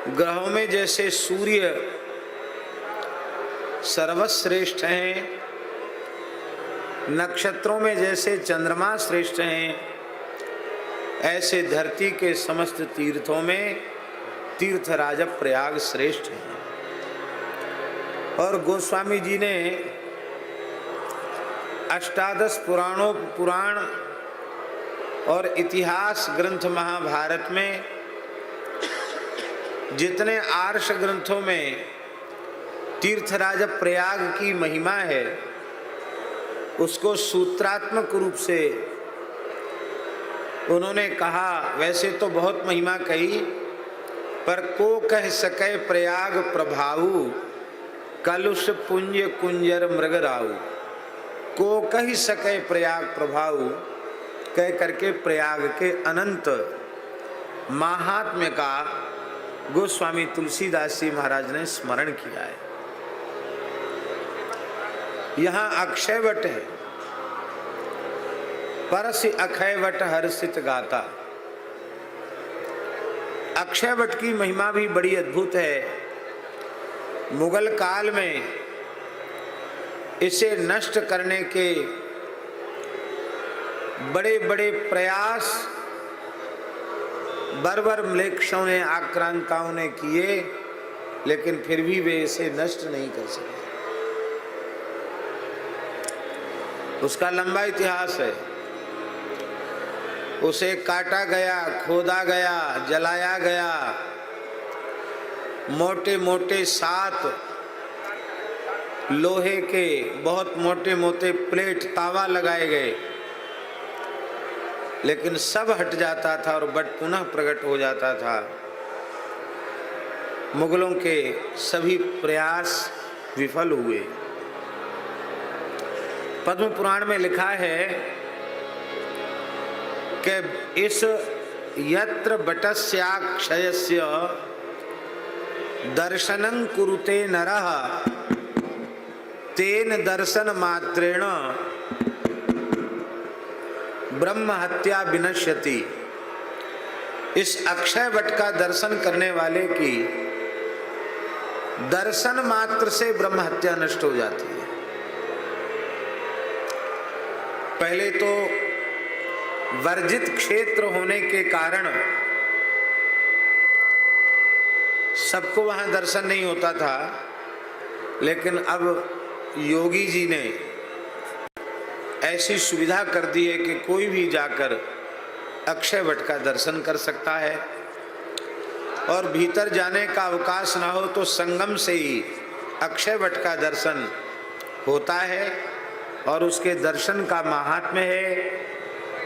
ग्रहों में जैसे सूर्य सर्वश्रेष्ठ हैं, नक्षत्रों में जैसे चंद्रमा श्रेष्ठ हैं, ऐसे धरती के समस्त तीर्थों में तीर्थराज प्रयाग श्रेष्ठ है। और गोस्वामी जी ने अष्टादश पुराण और इतिहास ग्रंथ महाभारत में जितने आर्ष ग्रंथों में तीर्थराज प्रयाग की महिमा है उसको सूत्रात्मक रूप से उन्होंने कहा। वैसे तो बहुत महिमा कही, पर को कह सके प्रयाग प्रभाऊ, कलुष पुंज कुंजर मृगराऊ। को कह सके प्रयाग प्रभाऊ कह करके प्रयाग के अनंत महात्म्य का गोस्वामी तुलसीदास जी महाराज ने स्मरण किया है। यहाँ अक्षय वट है, परसि अक्षय वट हर्षित गाता। अक्षय वट की महिमा भी बड़ी अद्भुत है। मुगल काल में इसे नष्ट करने के बड़े बड़े प्रयास बर्बर म्लेच्छों ने, आक्रांताओं ने किए, लेकिन फिर भी वे इसे नष्ट नहीं कर सके। उसका लंबा इतिहास है। उसे काटा गया, खोदा गया, जलाया गया, मोटे मोटे 7 लोहे के बहुत मोटे मोटे प्लेट तावा लगाए गए, लेकिन सब हट जाता था और बट पुनः प्रकट हो जाता था। मुगलों के सभी प्रयास विफल हुए। पद्म पुराण में लिखा है कि इस यत्र बटस्याक्षयस्य दर्शनं कुरुते नरः तेन दर्शन मात्रेण ब्रह्म हत्या विनश्यति। इस अक्षय वट का दर्शन करने वाले की दर्शन मात्र से ब्रह्म हत्या नष्ट हो जाती है। पहले तो वर्जित क्षेत्र होने के कारण सबको वहां दर्शन नहीं होता था, लेकिन अब योगी जी ने ऐसी सुविधा कर दी है कि कोई भी जाकर अक्षय वट का दर्शन कर सकता है। और भीतर जाने का अवकाश ना हो तो संगम से ही अक्षय वट का दर्शन होता है। और उसके दर्शन का महात्म्य है।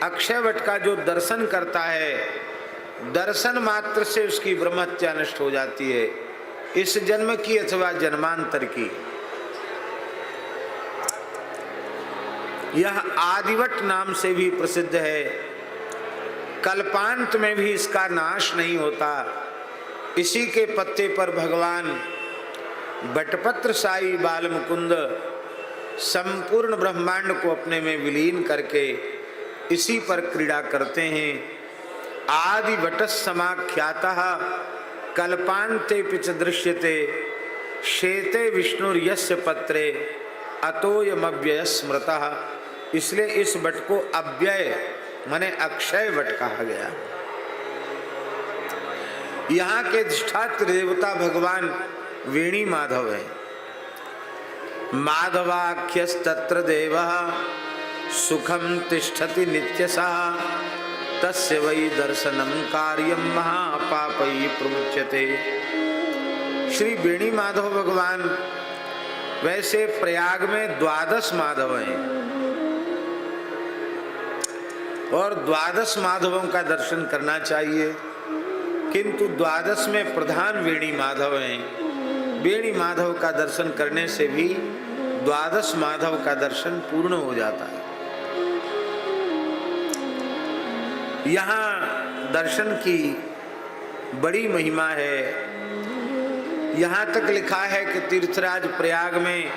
अक्षय वट का जो दर्शन करता है, दर्शन मात्र से उसकी ब्रह्म हत्या नष्ट हो जाती है, इस जन्म की अथवा जन्मांतर की। यह आदिवट नाम से भी प्रसिद्ध है। कल्पांत में भी इसका नाश नहीं होता। इसी के पत्ते पर भगवान बटपत्र साई बाल मुकुंद संपूर्ण ब्रह्मांड को अपने में विलीन करके इसी पर क्रीड़ा करते हैं। आदि वटस समाख्यातः कल्पांते पिच दृश्यते शेते विष्णुर्यस्य पत्रे अतोयमव्यय स्मृतः। इसलिए इस वट को अव्यय माने अक्षय वट कहा गया। यहाँ के अधिष्ठात्र देवता भगवान वेणी माधव है। माधवाख्यस्तत्र देवः सुखम तिष्ठति नित्यशः तस्य वै दर्शनम कार्यम महापापै प्रमुच्यते। श्री वेणी माधव भगवान वैसे प्रयाग में 12 माधव हैं और 12 माधवों का दर्शन करना चाहिए, किंतु 12 में प्रधान वेणी माधव हैं। वेणी माधव का दर्शन करने से भी 12 माधव का दर्शन पूर्ण हो जाता है। यहाँ दर्शन की बड़ी महिमा है। यहाँ तक लिखा है कि तीर्थराज प्रयाग में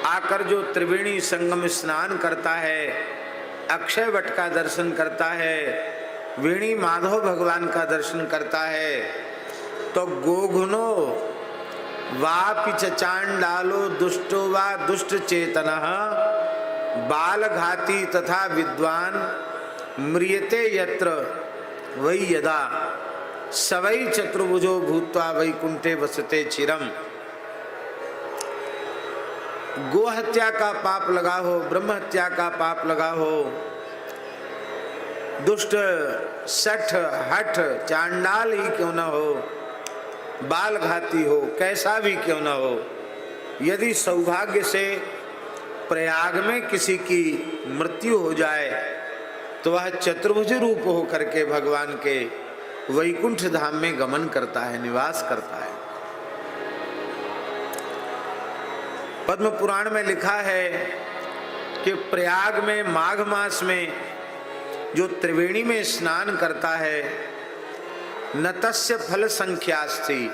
आकर जो त्रिवेणी संगम स्नान करता है, अक्षय वट का दर्शन करता है, वेणी माधव भगवान का दर्शन करता है, तो गोघुनो वापि च चांडालो दुष्टो वा दुष्ट चेतनः बालघाती तथा विद्वान म्रियते यत्र वै यदा सवै चतुर्भुजो भूत्वा वैकुंठे वसते चिरम। गो हत्या का पाप लगा हो, ब्रह्म हत्या का पाप लगा हो, दुष्ट सठ हठ चांडाल ही क्यों न हो, बालघाती हो, कैसा भी क्यों न हो, यदि सौभाग्य से प्रयाग में किसी की मृत्यु हो जाए तो वह चतुर्भुज रूप हो करके भगवान के वैकुंठ धाम में गमन करता है, निवास करता है। पद्म पुराण में लिखा है कि प्रयाग में माघ मास में जो त्रिवेणी में स्नान करता है, न तस्य फल संख्यास्ति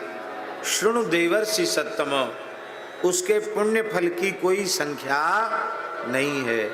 शृणु देवर्षि सत्तम, उसके पुण्य फल की कोई संख्या नहीं है।